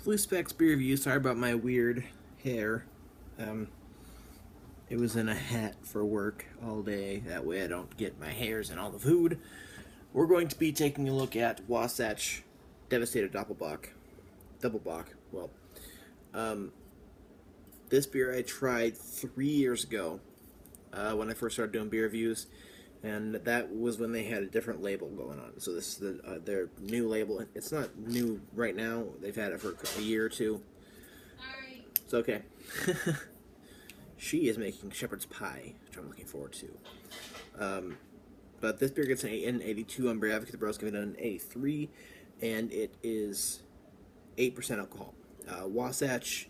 BlueSpecs beer review. Sorry about my weird hair. It was in a hat for work all day. That way I don't get my hairs in all the food. We're going to be taking a look at Wasatch Devastator Doppelbock. Well, this beer I tried 3 years ago when I first started doing beer reviews, and that was when they had a different label going on. So this is their new label. It's not new right now. They've had it for a year or two. Sorry. It's okay. She is making shepherd's pie, which I'm looking forward to. But this beer gets an 82 on Beer Advocate. The Bros give it an 83, and it is 8% alcohol. Wasatch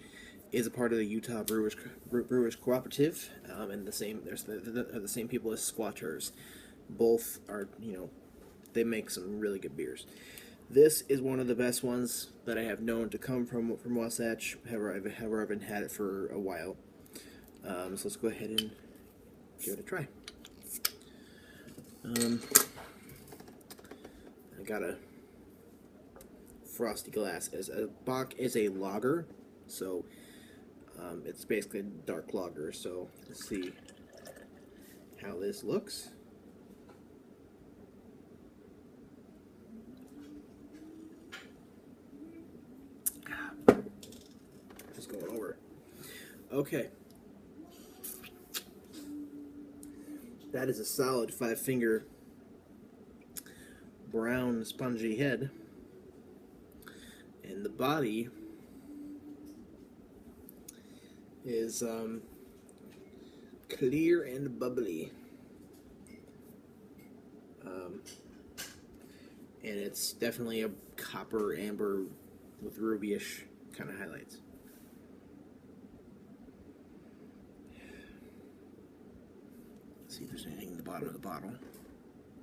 is a part of the Utah Brewers Cooperative, and there's the same people as Squatters. Both are, they make some really good beers. This is one of the best ones that I have known to come from Wasatch. However, I haven't had it for a while. So let's go ahead and give it a try. I got a frosty glass. As a bock is a lager, so it's basically a dark lager. So let's see how this looks. Just going over. Okay. That is a solid 5-finger brown spongy head, and the body is clear and bubbly, and it's definitely a copper amber with rubyish kind of highlights. See if there's anything in the bottom of the bottle.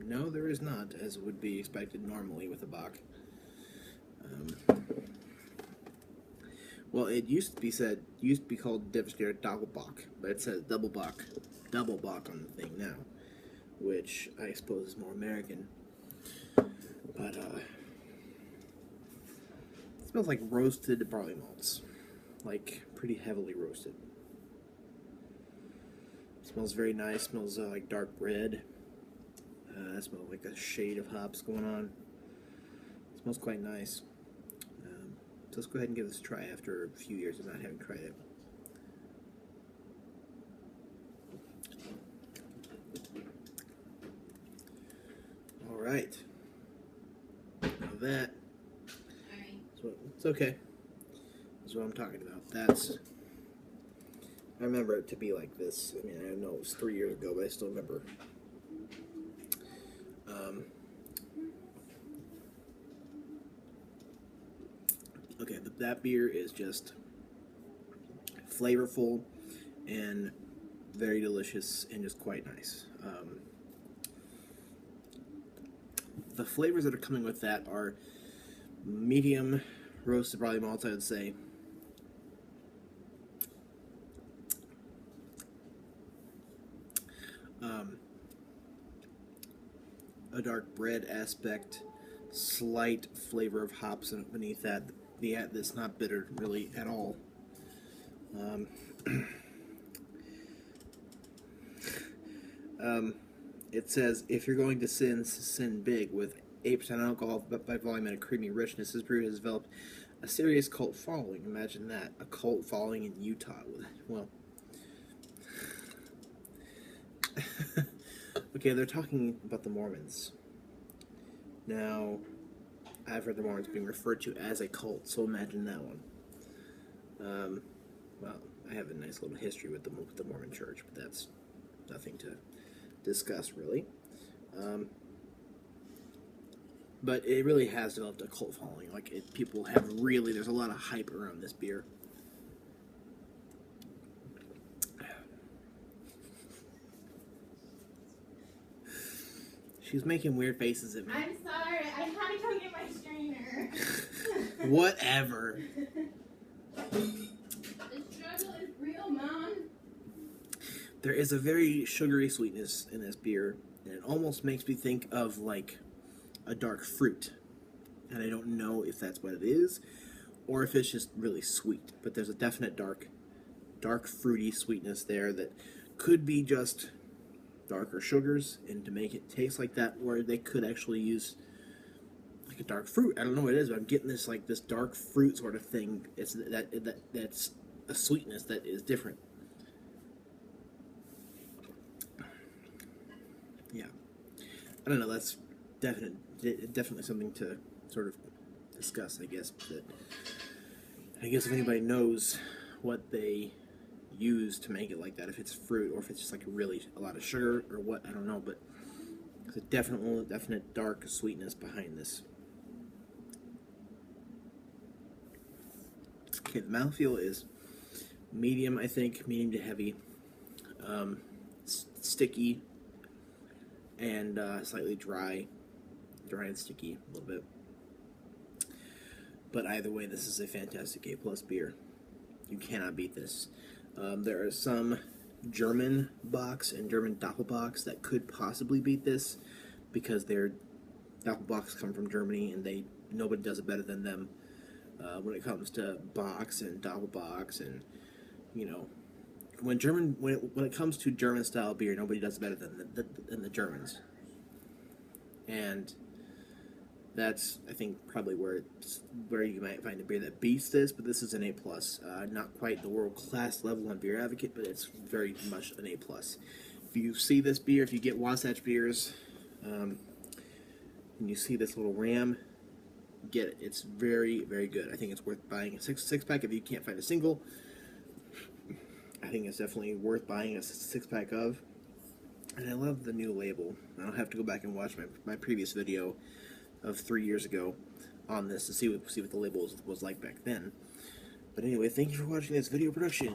No, there is not, as would be expected normally with a bock. Well, it used to be called Devastator Doppelbock, but it says Doppelbock on the thing now, which I suppose is more American. But it smells like roasted barley malts, like pretty heavily roasted. Smells very nice. Smells like dark red. Smells like a shade of hops going on. Smells quite nice. So let's go ahead and give this a try after a few years of not having tried it. All right. Now that. It's okay. That's what I'm talking about. I remember it to be like this. I mean, I know it was 3 years ago, but I still remember. Okay, that beer is just flavorful and very delicious and just quite nice. The flavors that are coming with that are medium roasted barley malts, I would say. A dark bread aspect, slight flavor of hops beneath that. That's not bitter really at all. It says if you're going to sin big with 8% alcohol by volume and a creamy richness. This brew has developed a serious cult following. Imagine that, a cult following in Utah. Well. Okay, they're talking about the Mormons. Now, I've heard the Mormons being referred to as a cult, so imagine that one. Well, I have a nice little history with the Mormon Church, but that's nothing to discuss, really. But it really has developed a cult following. People have really, there's a lot of hype around this beer. She was making weird faces at me. I'm sorry, I had to go get my strainer. Whatever. The struggle is real, Mom. There is a very sugary sweetness in this beer, and it almost makes me think of like a dark fruit. And I don't know if that's what it is, or if it's just really sweet. But there's a definite dark fruity sweetness there that could be just darker sugars, and to make it taste like that, or they could actually use like a dark fruit. I don't know what it is, but I'm getting this like this dark fruit sort of thing. It's that's a sweetness that is different. Yeah, I don't know. That's definitely something to sort of discuss, I guess. But I guess if anybody knows what they use to make it like that, if it's fruit or if it's just like really a lot of sugar or what, I don't know. But there's a definite dark sweetness behind this. Okay, the mouthfeel is medium, I think, medium to heavy, sticky, and slightly dry and sticky a little bit. But either way, this is a fantastic A+ beer. You cannot beat this. There are some German Bocks and German Doppelbocks that could possibly beat this because their Doppelbocks come from Germany and nobody does it better than them when it comes to Bocks and Doppelbocks, and you know, when it comes to German style beer, nobody does it better than the Germans. And that's, I think, probably where you might find a beer that beats this, but this is an A+. Not quite the world-class level on Beer Advocate, but it's very much an A+. If you see this beer, if you get Wasatch beers, and you see this little ram, get it. It's very, very good. I think it's worth buying a six-pack if you can't find a single. I think it's definitely worth buying a six-pack of. And I love the new label. I'll have to go back and watch my previous video of 3 years ago on this to see what the label was like back then. But anyway, thank you for watching this video production.